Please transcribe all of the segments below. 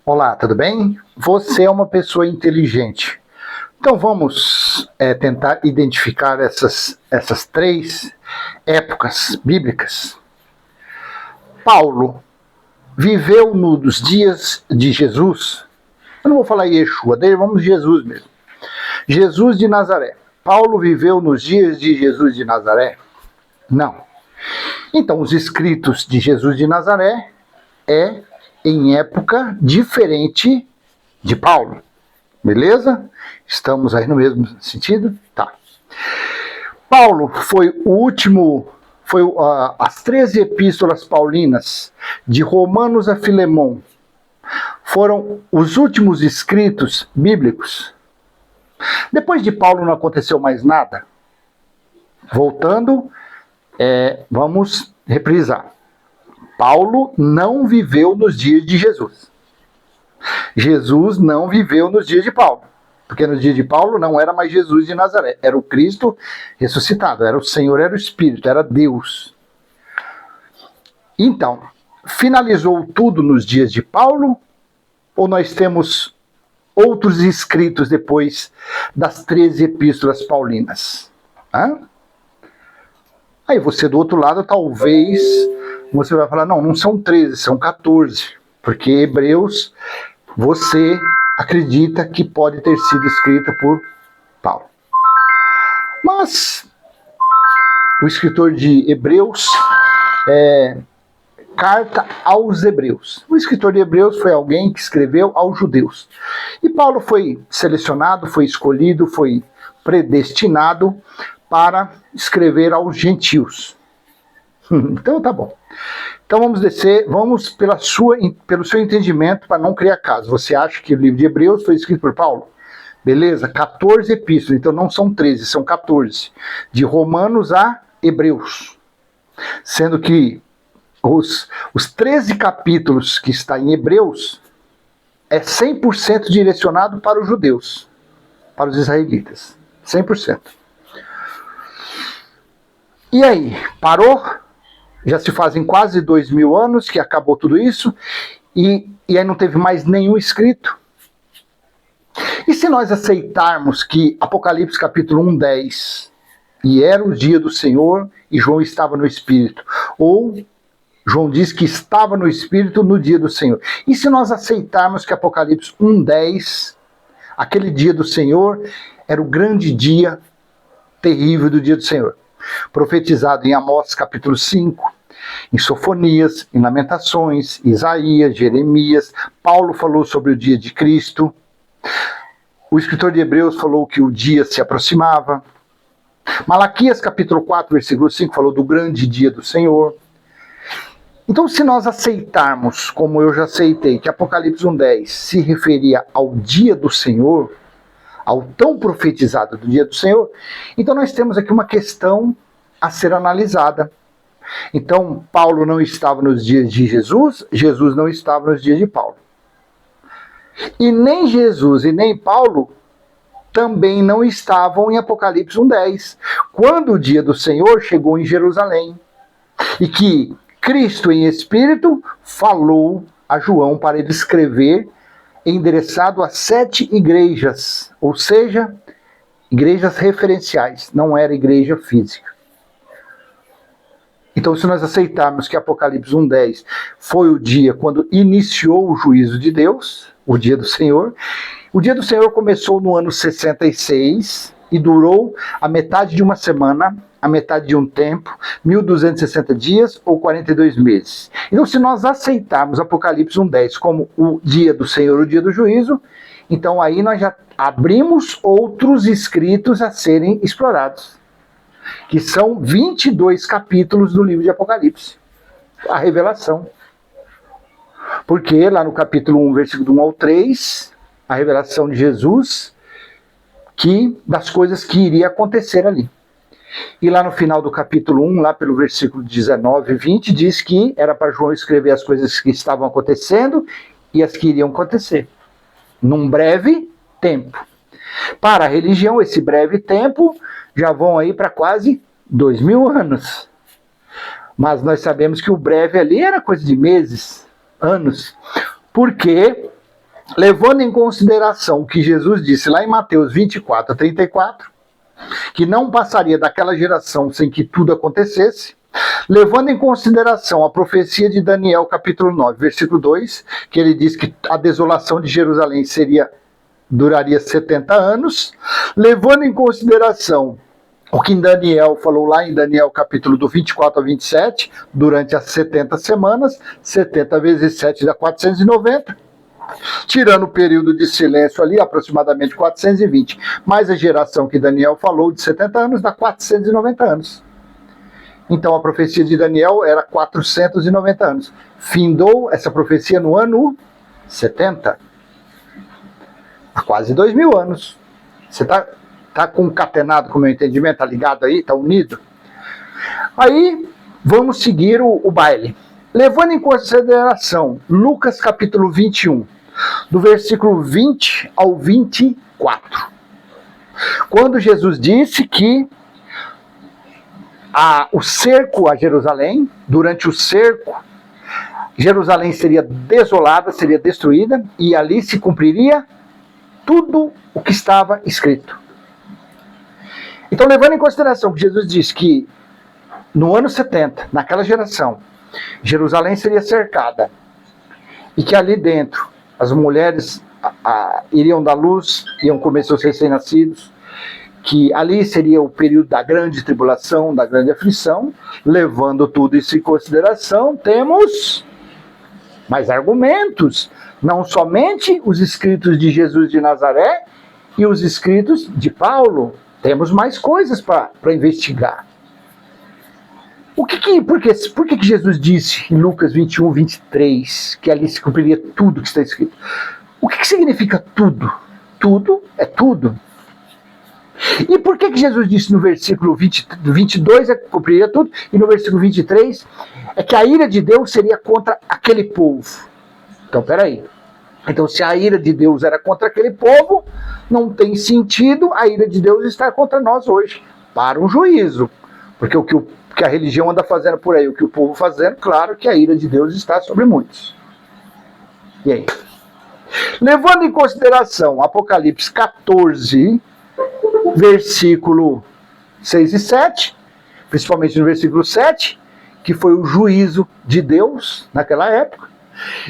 Olá, tudo bem? Você é uma pessoa inteligente. Então vamos tentar identificar essas três épocas bíblicas. Paulo viveu nos dias de Jesus. Eu não vou falar Yeshua, vamos de Jesus mesmo. Jesus de Nazaré. Paulo viveu nos dias de Jesus de Nazaré? Não. Então os escritos de Jesus de Nazaré em época diferente de Paulo. Beleza? Estamos aí no mesmo sentido? Tá. Paulo foi o último, as 13 epístolas paulinas, de Romanos a Filemão, foram os últimos escritos bíblicos. Depois de Paulo não aconteceu mais nada. Voltando, vamos reprisar. Paulo não viveu nos dias de Jesus. Jesus não viveu nos dias de Paulo. Porque nos dias de Paulo não era mais Jesus de Nazaré. Era o Cristo ressuscitado. Era o Senhor, era o Espírito, era Deus. Então, finalizou tudo nos dias de Paulo? Ou nós temos outros escritos depois das 13 epístolas paulinas? Aí você do outro lado, talvez, você vai falar, não são 13, são 14. Porque Hebreus, você acredita que pode ter sido escrita por Paulo. Mas o escritor de Hebreus carta aos Hebreus. O escritor de Hebreus foi alguém que escreveu aos judeus. E Paulo foi selecionado, foi escolhido, foi predestinado para escrever aos gentios. Então tá bom. Então vamos descer, vamos pelo seu entendimento, para não criar caso. Você acha que o livro de Hebreus foi escrito por Paulo? Beleza, 14 epístolas, então não são 13, são 14. De Romanos a Hebreus. Sendo que os 13 capítulos que está em Hebreus é 100% direcionado para os judeus, para os israelitas. 100%. E aí, parou? Já se fazem quase 2000 anos que acabou tudo isso, e aí não teve mais nenhum escrito. E se nós aceitarmos que Apocalipse capítulo 1:10, e era o dia do Senhor, e João estava no Espírito, ou João diz que estava no Espírito no dia do Senhor. E se nós aceitarmos que Apocalipse 1:10, aquele dia do Senhor, era o grande dia terrível do dia do Senhor, profetizado em Amós capítulo 5, em Sofonias, em Lamentações, Isaías, Jeremias. Paulo falou sobre o dia de Cristo. O escritor de Hebreus falou que o dia se aproximava. Malaquias capítulo 4, versículo 5 falou do grande dia do Senhor. Então, se nós aceitarmos, como eu já aceitei, que Apocalipse 1:10 se referia ao dia do Senhor, ao tão profetizado do dia do Senhor, então nós temos aqui uma questão a ser analisada. Então, Paulo não estava nos dias de Jesus, Jesus não estava nos dias de Paulo. E nem Jesus e nem Paulo também não estavam em Apocalipse 1:10, quando o dia do Senhor chegou em Jerusalém, e que Cristo em Espírito falou a João para ele escrever, endereçado a 7 igrejas, ou seja, igrejas referenciais, não era igreja física. Então, se nós aceitarmos que Apocalipse 1:10 foi o dia quando iniciou o juízo de Deus, o dia do Senhor, o dia do Senhor começou no ano 66 e durou a metade de uma semana, a metade de um tempo, 1260 dias ou 42 meses. Então, se nós aceitarmos Apocalipse 1:10 como o dia do Senhor, o dia do juízo, então aí nós já abrimos outros escritos a serem explorados, que são 22 capítulos do livro de Apocalipse, a revelação. Porque lá no capítulo 1, versículo 1 ao 3, a revelação de Jesus, das coisas que iria acontecer ali. E lá no final do capítulo 1, lá pelo versículo 19 e 20, diz que era para João escrever as coisas que estavam acontecendo e as que iriam acontecer, num breve tempo. Para a religião, esse breve tempo já vão aí para quase 2000 anos. Mas nós sabemos que o breve ali era coisa de meses, anos, porque levando em consideração o que Jesus disse lá em Mateus 24, 34, que não passaria daquela geração sem que tudo acontecesse, levando em consideração a profecia de Daniel, capítulo 9, versículo 2, que ele diz que a desolação de Jerusalém duraria 70 anos, levando em consideração o que Daniel falou lá em Daniel, capítulo do 24 a 27, durante as 70 semanas, 70 vezes 7 dá 490, tirando o período de silêncio ali, aproximadamente 420, mais a geração que Daniel falou de 70 anos, dá 490 anos. Então a profecia de Daniel era 490 anos. Findou essa profecia no ano 70. Há quase 2000 anos. Você tá concatenado com o meu entendimento? Tá ligado aí? Tá unido? Aí vamos seguir o baile. Levando em consideração Lucas capítulo 21, do versículo 20 ao 24. Quando Jesus disse que o cerco a Jerusalém, durante o cerco, Jerusalém seria desolada, seria destruída, e ali se cumpriria tudo o que estava escrito. Então, levando em consideração que Jesus disse que no ano 70, naquela geração, Jerusalém seria cercada, e que ali dentro as mulheres iriam dar luz, iam comer seus recém-nascidos, que ali seria o período da grande tribulação, da grande aflição. Levando tudo isso em consideração, temos mais argumentos, não somente os escritos de Jesus de Nazaré e os escritos de Paulo, temos mais coisas para investigar. Por que Jesus disse em Lucas 21, 23, que ali se cumpriria tudo que está escrito? O que significa tudo? Tudo é tudo. E por que Jesus disse no versículo 22 é que cumpriria tudo, e no versículo 23 é que a ira de Deus seria contra aquele povo? Então, peraí. Então, se a ira de Deus era contra aquele povo, não tem sentido a ira de Deus estar contra nós hoje, para um juízo. Porque o que a religião anda fazendo por aí, o que o povo fazendo, claro que a ira de Deus está sobre muitos. E aí? Levando em consideração Apocalipse 14, versículo 6 e 7, principalmente no versículo 7, que foi o juízo de Deus naquela época,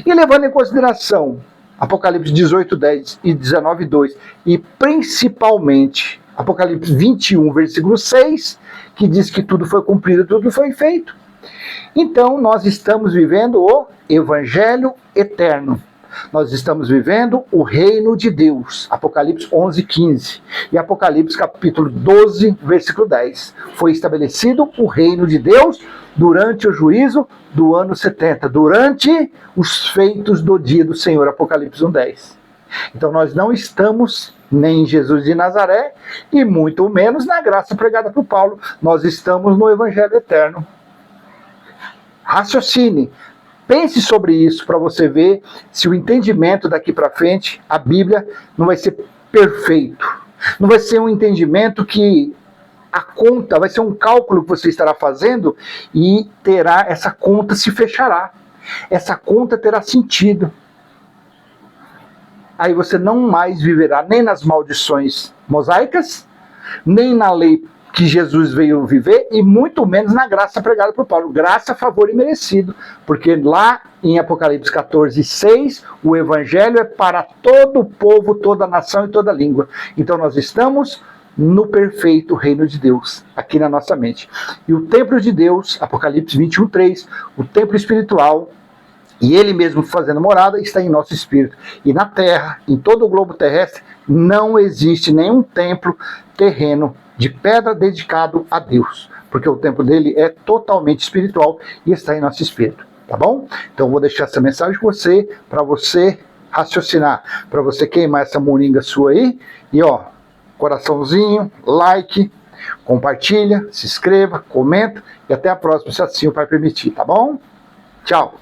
e levando em consideração Apocalipse 18, 10 e 19, 2, e principalmente Apocalipse 21, versículo 6, que diz que tudo foi cumprido, tudo foi feito. Então nós estamos vivendo o Evangelho eterno. Nós estamos vivendo o reino de Deus, Apocalipse 11, 15, e Apocalipse capítulo 12, versículo 10. Foi estabelecido o reino de Deus durante o juízo do ano 70, durante os feitos do dia do Senhor, Apocalipse 1, 10. Então nós não estamos nem em Jesus de Nazaré, e muito menos na graça pregada por Paulo. Nós estamos no Evangelho eterno. Raciocine. Pense sobre isso para você ver se o entendimento daqui para frente, a Bíblia, não vai ser perfeito. Não vai ser um entendimento que a conta, vai ser um cálculo que você estará fazendo e essa conta se fechará. Essa conta terá sentido. Aí você não mais viverá nem nas maldições mosaicas, nem na lei que Jesus veio viver, e muito menos na graça pregada por Paulo. Graça, favor e merecido. Porque lá em Apocalipse 14, 6, o Evangelho é para todo o povo, toda a nação e toda a língua. Então nós estamos no perfeito reino de Deus, aqui na nossa mente. E o templo de Deus, Apocalipse 21, 3, o templo espiritual, e Ele mesmo fazendo morada, está em nosso espírito. E na terra, em todo o globo terrestre, não existe nenhum templo terreno de pedra dedicado a Deus, porque o templo dele é totalmente espiritual e está em nosso espírito, tá bom? Então eu vou deixar essa mensagem com você, para você raciocinar, para você queimar essa moringa sua aí, e ó, coraçãozinho, like, compartilha, se inscreva, comenta, e até a próxima, se assim o Pai permitir, tá bom? Tchau!